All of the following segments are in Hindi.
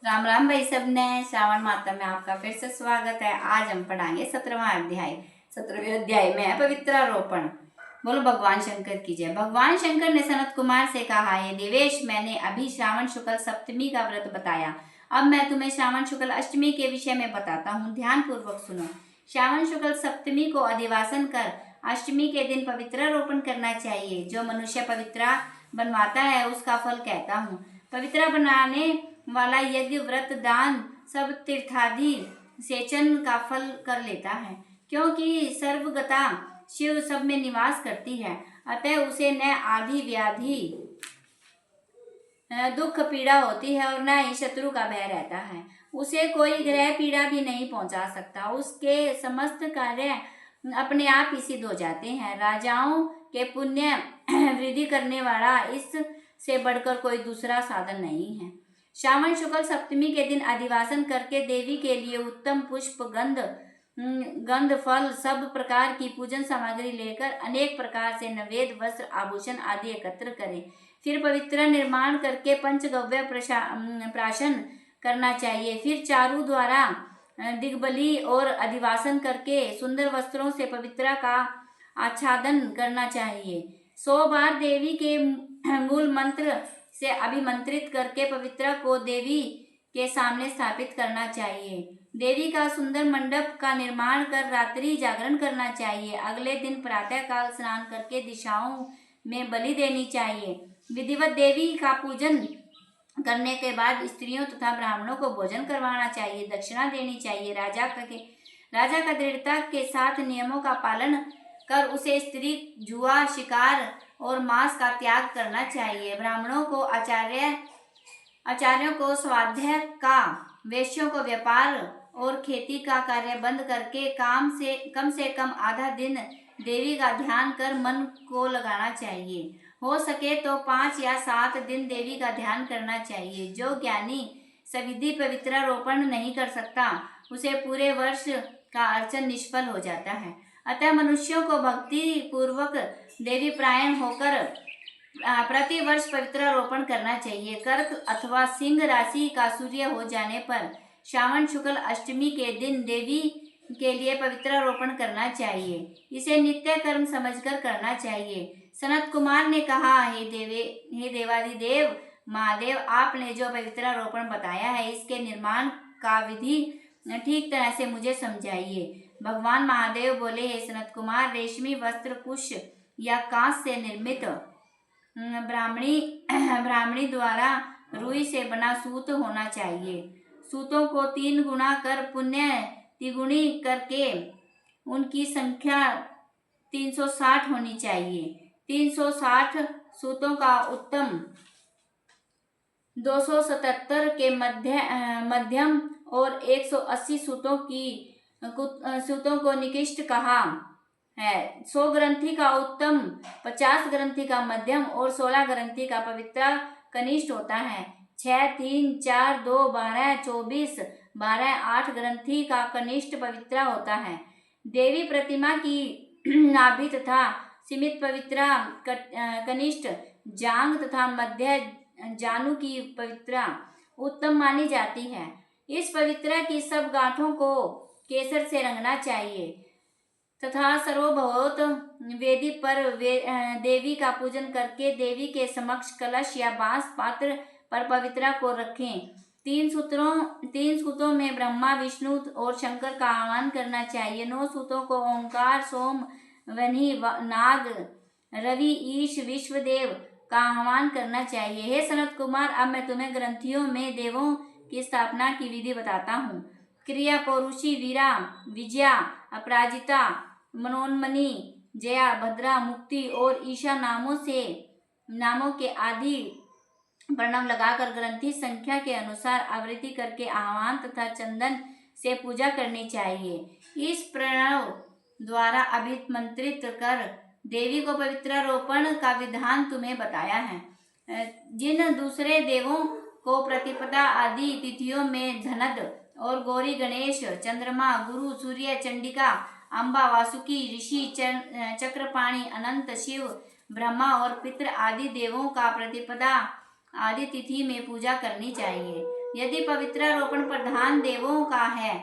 राम राम भाई सब ने। श्रावण माता में आपका फिर से स्वागत है। आज हम पढ़ाएंगे 17वां अध्याय। 17वें अध्याय में है पवित्रारोपण। बोलो भगवान शंकर की जय। भगवान शंकर ने सनत कुमार से कहा, हे देवेश, मैंने अभी श्रावण शुक्ल सप्तमी का व्रत बताया। अब मैं तुम्हें श्रावण शुक्ल अष्टमी के विषय में बताता हूँ, ध्यान पूर्वक सुनो। श्रावण शुक्ल सप्तमी को अधिवासन कर अष्टमी के दिन पवित्रारोपण करना चाहिए। जो मनुष्य पवित्रा बनवाता है उसका फल कहता हूँ। पवित्रा बनाने वाला यज्ञ, व्रत, दान सब तीर्थादि सेचन का फल कर लेता है, क्योंकि सर्वगता शिव सब में निवास करती है। अतः उसे न आदि व्याधि दुख पीड़ा होती है और न ही शत्रु का भय रहता है। उसे कोई ग्रह पीड़ा भी नहीं पहुंचा सकता। उसके समस्त कार्य अपने आप ही सिद्ध हो जाते हैं। राजाओं के पुण्य वृद्धि करने वाला इससे बढ़कर कोई दूसरा साधन नहीं है। श्रावण शुक्ल सप्तमी के दिन अधिवासन करके देवी के लिए उत्तम पुष्प, गंध, फल, सब प्रकार की पूजन सामग्री लेकर अनेक प्रकार से नवेद, वस्त्र, आभूषण आदि एकत्र करें। फिर पवित्र निर्माण करके पंचगव्य प्राशन करना चाहिए। फिर चारों द्वारा दिग्बली और अधिवासन करके सुंदर वस्त्रों से पवित्रा का आच्छादन करना चाहिए। 100 बार देवी के मूल मंत्र से अभिमंत्रित करके पवित्रा को देवी के सामने स्थापित करना चाहिए। देवी का सुंदर मंडप का निर्माण कर रात्रि जागरण करना चाहिए। अगले दिन प्रातः काल स्नान करके दिशाओं में बलि देनी चाहिए। विधिवत देवी का पूजन करने के बाद स्त्रियों तथा ब्राह्मणों को भोजन करवाना चाहिए, दक्षिणा देनी चाहिए। राजा का दृढ़ता के साथ नियमों का पालन कर उसे स्त्री, जुआ, शिकार और मांस का त्याग करना चाहिए। ब्राह्मणों को आचार्यों को स्वाध्याय का, वेश्यों को व्यापार और खेती का कार्य बंद करके कम से कम आधा दिन देवी का ध्यान कर मन को लगाना चाहिए। हो सके तो 5 या 7 दिन देवी का ध्यान करना चाहिए। जो ज्ञानी सविधि पवित्रारोपण नहीं कर सकता उसे पूरे वर्ष का अर्चन निष्फल हो जाता है। अतः मनुष्यों को भक्ति पूर्वक देवी प्रायण होकर प्रति वर्ष पवित्रारोपण करना चाहिए। कर्क अथवा सिंह राशि का सूर्य हो जाने पर श्रावण शुक्ल अष्टमी के दिन देवी के लिए पवित्रारोपण करना चाहिए। इसे नित्य कर्म समझकर करना चाहिए। सनत कुमार ने कहा, हे देवादिदेव महादेव, आपने जो पवित्रारोपण बताया है इसके निर्माण का विधि ठीक तरह से मुझे समझाइए। भगवान महादेव बोले, हे सनत कुमार, रेशमी वस्त्र, कुश या कांस से निर्मित ब्राह्मणी द्वारा रुई से बना सूत होना चाहिए। सूतों को 3 गुना कर पुण्य तिगुनी करके उनकी संख्या 360 होनी चाहिए। 360 सूतों का उत्तम, 277 के मध्यम और 180 सूतों को निकृष्ट कहा है। 100 ग्रंथि का उत्तम, 50 ग्रंथि का मध्यम और 16 ग्रंथि का पवित्रा कनिष्ठ होता है। 6, 3, 4, 2, 12, 24, 12, 8 ग्रंथि का कनिष्ठ पवित्रा होता है। देवी प्रतिमा की नाभि तथा सीमित पवित्रा कनिष्ठ, जांग तथा मध्य जानु की पवित्रा उत्तम मानी जाती है। इस पवित्रा की सब गांठों को केसर से रंगना चाहिए तथा सर्वभौत वेदी पर देवी का पूजन करके देवी के समक्ष कलश या बांस पात्र पर पवित्रा को रखें। 3 सूतों में ब्रह्मा, विष्णु और शंकर का आह्वान करना चाहिए। 9 सूतों को ओंकार, सोम, वन्ही, नाग, रवि, ईश, विश्वदेव का आह्वान करना चाहिए। हे सनत कुमार, अब मैं तुम्हें ग्रंथियों में देवों की स्थापना की विधि बताता हूँ। क्रिया, पौरुषी, वीरा, विजया, अपराजिता, मनोन्मनी, जया, भद्रा, मुक्ति और ईशा नामों के आदि प्रणव लगाकर ग्रंथि संख्या के अनुसार आवृत्ति करके आह्वान तथा चंदन से पूजा करनी चाहिए। इस प्रणव द्वारा अभिमंत्रित कर देवी को पवित्रारोपण का विधान तुम्हें बताया है। जिन दूसरे देवों को प्रतिपदा आदि तिथियों में धनद और गौरी, गणेश, चंद्रमा, गुरु, सूर्य, चंडिका, अम्बा, वासुकी, ऋषि, चक्रपाणि, अनंत, शिव, ब्रह्मा और पितृ आदि देवों का प्रतिपदा आदि तिथि में पूजा करनी चाहिए। यदि पवित्रारोपण प्रधान देवों का है,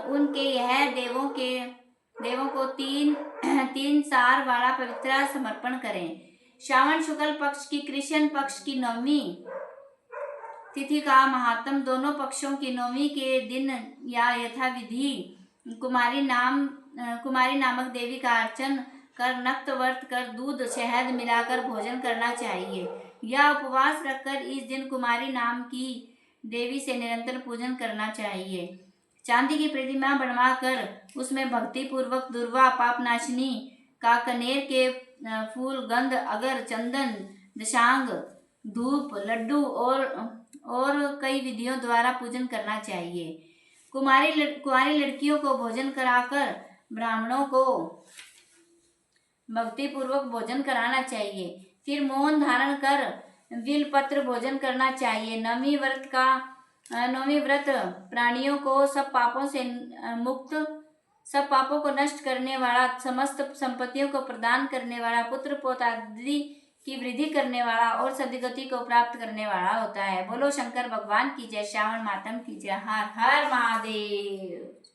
उनके यह देवों को तीन सार वाला पवित्र समर्पण करें। श्रावण शुक्ल पक्ष की कृष्ण पक्ष की नवमी तिथि का महात्म दोनों पक्षों की नवमी के दिन या यथाविधि कुमारी नामक देवी का अर्चन कर नक्त व्रत कर दूध शहद मिलाकर भोजन करना चाहिए या उपवास रखकर इस दिन कुमारी नाम की देवी से निरंतर पूजन करना चाहिए। चांदी की प्रतिमा बनवाकर उसमें भक्ति पूर्वक दुर्वा पापनाशिनी का कनेर के फूल गंध अगर चंदन दशांग धूप लड्डू और कई विधियों द्वारा पूजन करना चाहिए। कुंवारी लड़कियों को भोजन कराकर ब्राह्मणों को भक्ति पूर्वक भोजन कराना चाहिए। फिर मौन धारण कर बिलपत्र भोजन करना चाहिए। नवमी व्रत प्राणियों को सब पापों को नष्ट करने वाला, समस्त संपत्तियों को प्रदान करने वाला, पुत्र पौत्र आदि की वृद्धि करने वाला और सद्गति को प्राप्त करने वाला होता है। बोलो शंकर भगवान की जय, श्रावण मातम की जय। हर हर महादेव।